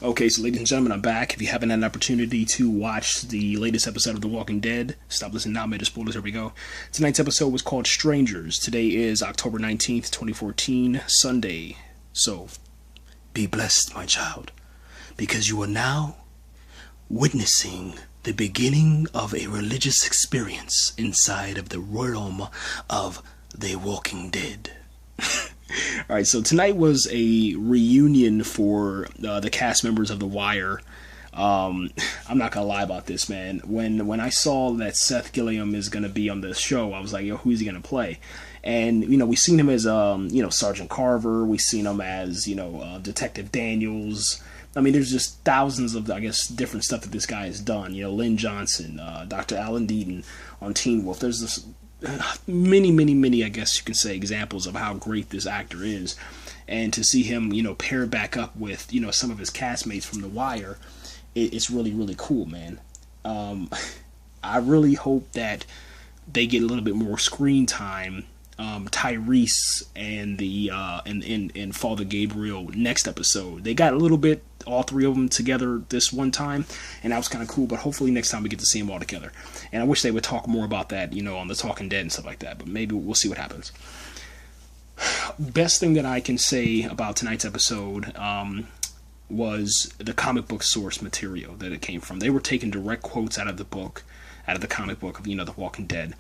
Okay, so ladies and gentlemen, I'm back. If you haven't had an opportunity to watch the latest episode of The Walking Dead, stop listening now, major spoilers, here we go. Tonight's episode was called Strangers. Today is October 19th, 2014, Sunday. So, be blessed, my child, because you are now witnessing the beginning of a religious experience inside of the realm of The Walking Dead. Alright, so tonight was a reunion for the cast members of The Wire. I'm not gonna lie about this, man. When I saw that Seth Gilliam is gonna be on the show, I was like, yo, who's he gonna play? And, we've seen him as, Sergeant Carver. We've seen him as, Detective Daniels. I mean, there's just thousands of, I guess, different stuff that this guy has done. Lynn Johnson, Dr. Alan Deaton on Teen Wolf. There's this many, I guess you can say, examples of how great this actor is. And to see him, pair back up with, some of his castmates from The Wire, it's really, really cool, man. I really hope that they get a little bit more screen time. Tyrese and the and Father Gabriel next episode. They got a little bit, all three of them together this one time, and that was kind of cool, but hopefully next time we get to see them all together. And I wish they would talk more about that, on the Talking Dead and stuff like that, but maybe we'll see what happens. Best thing that I can say about tonight's episode was the comic book source material that it came from. They were taking direct quotes out of the book, out of the comic book of, The Walking Dead.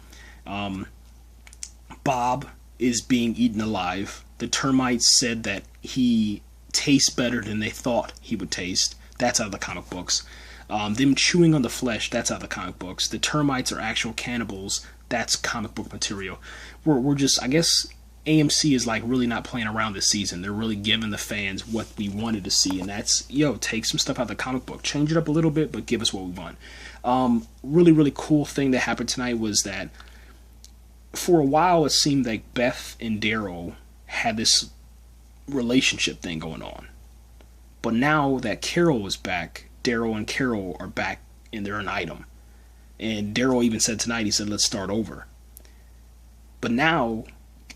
Bob is being eaten alive. The termites said that he tastes better than they thought he would taste. That's out of the comic books. Them chewing on the flesh, that's out of the comic books. The termites are actual cannibals. That's comic book material. We're just, I guess, AMC is like really not playing around this season. They're really giving the fans what we wanted to see, and that's, take some stuff out of the comic book. Change it up a little bit, but give us what we want. Really, really cool thing that happened tonight was that for a while, it seemed like Beth and Daryl had this relationship thing going on. But now that Carol was back, Daryl and Carol are back and they're an item. And Daryl even said tonight, he said, let's start over. But now,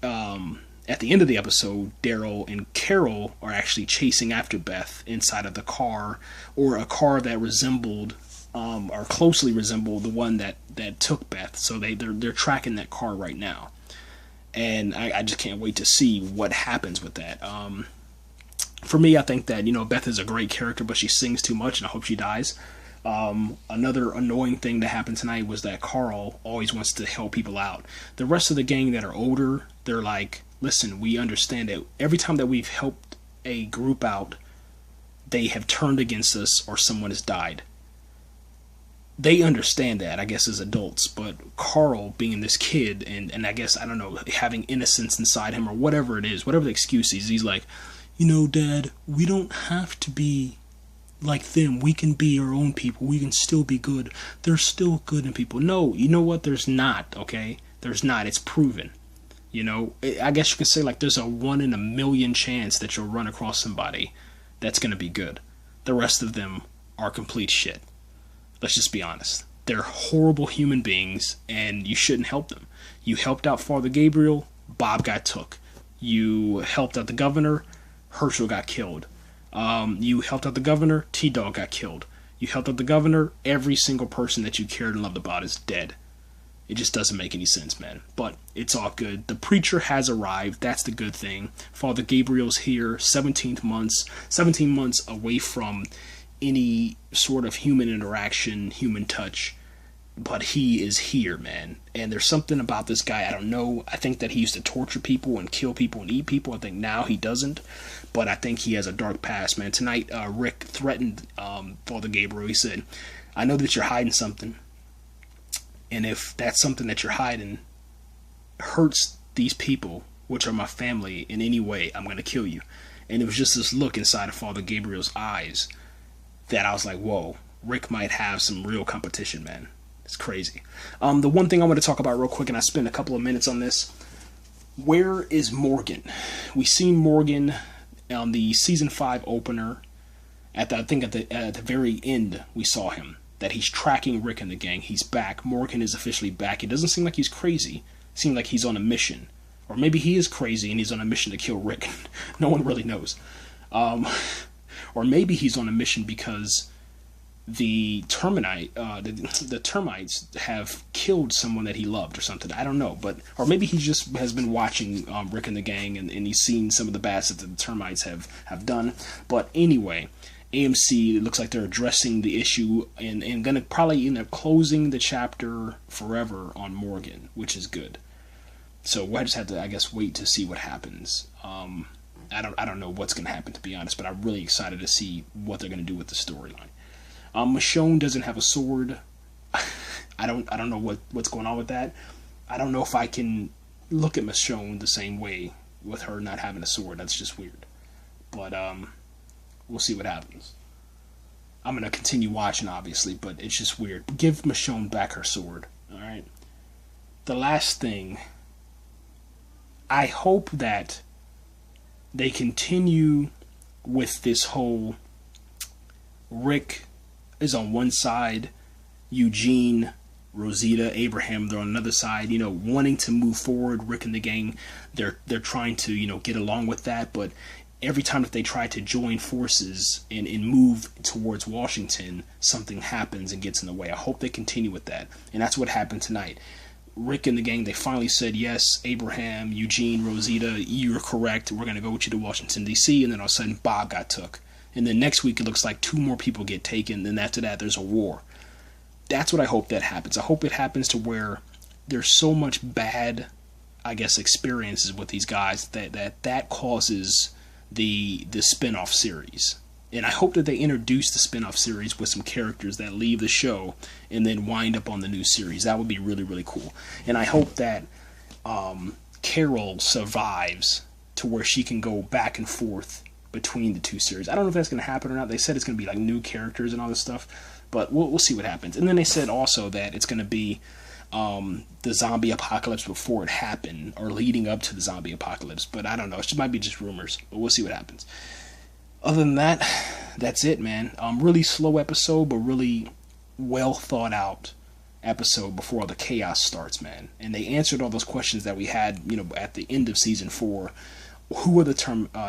at the end of the episode, Daryl and Carol are actually chasing after Beth inside of the car, or a car that resembled or closely resemble the one that took Beth. So they're tracking that car right now, and I just can't wait to see what happens with that. For me, I think that Beth is a great character, but she sings too much, and I hope she dies. Another annoying thing that happened tonight was that Carl always wants to help people out. The rest of the gang that are older, they're like, listen, we understand that every time that we've helped a group out, they have turned against us or someone has died. They understand that, I guess, as adults, but Carl, being this kid, and I guess, I don't know, having innocence inside him, or whatever it is, whatever the excuse is, he's like, Dad, we don't have to be like them. We can be our own people. We can still be good. There's still good in people. No, you know what? There's not, okay? There's not. It's proven. I guess you could say, like, there's a 1 in a million chance that you'll run across somebody that's going to be good. The rest of them are complete shit. Let's just be honest. They're horrible human beings, and you shouldn't help them. You helped out Father Gabriel, Bob got took. You helped out the governor, Herschel got killed. You helped out the governor, T-Dog got killed. You helped out the governor, every single person that you cared and loved about is dead. It just doesn't make any sense, man. But it's all good. The preacher has arrived. That's the good thing. Father Gabriel's here, 17 months away from any sort of human interaction, human touch, but he is here, man. And there's something about this guy, I don't know. I think that he used to torture people and kill people and eat people. I think now he doesn't, but I think he has a dark past, man. Tonight, Rick threatened Father Gabriel. He said, I know that you're hiding something, and if that something that you're hiding hurts these people, which are my family, in any way, I'm going to kill you. And it was just this look inside of Father Gabriel's eyes that I was like, whoa, Rick might have some real competition, man. It's crazy. The one thing I want to talk about real quick, and I spent a couple of minutes on this, where is Morgan? We seen Morgan on the season 5 opener. At the very end, we saw him, that he's tracking Rick and the gang. He's back. Morgan is officially back. It doesn't seem like he's crazy. It seems like he's on a mission. Or maybe he is crazy and he's on a mission to kill Rick. No one really knows. Or or maybe he's on a mission because the the termites have killed someone that he loved or something. I don't know, but or maybe he just has been watching Rick and the Gang, and he's seen some of the bad stuff that the termites have done. But anyway, AMC, it looks like they're addressing the issue and gonna probably end up closing the chapter forever on Morgan, which is good. So we'll just have to, I guess, wait to see what happens. I don't know what's gonna happen, to be honest, but I'm really excited to see what they're gonna do with the storyline. Michonne doesn't have a sword. I don't know what's going on with that. I don't know if I can look at Michonne the same way with her not having a sword. That's just weird. But we'll see what happens. I'm gonna continue watching, obviously, but it's just weird. Give Michonne back her sword. All right. The last thing, I hope that they continue with this whole Rick is on one side, Eugene, Rosita, Abraham, they're on another side, wanting to move forward. Rick and the Gang, they're trying to, get along with that, but every time that they try to join forces and move towards Washington, something happens and gets in the way. I hope they continue with that. And that's what happened tonight. Rick and the Gang, they finally said, yes, Abraham, Eugene, Rosita, you're correct. We're going to go with you to Washington, D.C. And then all of a sudden, Bob got took. And then next week, it looks like 2 more people get taken. Then after that, there's a war. That's what I hope that happens. I hope it happens to where there's so much bad, I guess, experiences with these guys that causes the spin-off series. And I hope that they introduce the spin-off series with some characters that leave the show and then wind up on the new series. That would be really, really cool. And I hope that Carol survives to where she can go back and forth between the 2 series. I don't know if that's going to happen or not. They said it's going to be like new characters and all this stuff, but we'll see what happens. And then they said also that it's going to be the zombie apocalypse before it happened, or leading up to the zombie apocalypse. But I don't know. It might be just rumors, but we'll see what happens. Other than that, that's it, man. Really slow episode, but really well thought out episode before all the chaos starts, man. And they answered all those questions that we had, at the end of season 4. Who are the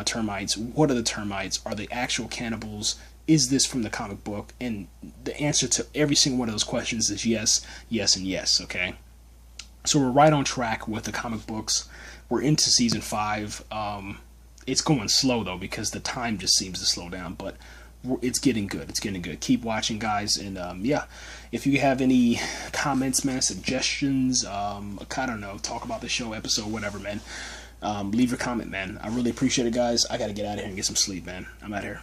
termites? What are the termites? Are they actual cannibals? Is this from the comic book? And the answer to every single one of those questions is yes, yes, and yes, okay? So we're right on track with the comic books. We're into season 5. It's going slow, though, because the time just seems to slow down, but it's getting good. It's getting good. Keep watching, guys, and yeah, if you have any comments, man, suggestions, I don't know, talk about the show, episode, whatever, man, leave your comment, man. I really appreciate it, guys. I gotta get out of here and get some sleep, man. I'm out here.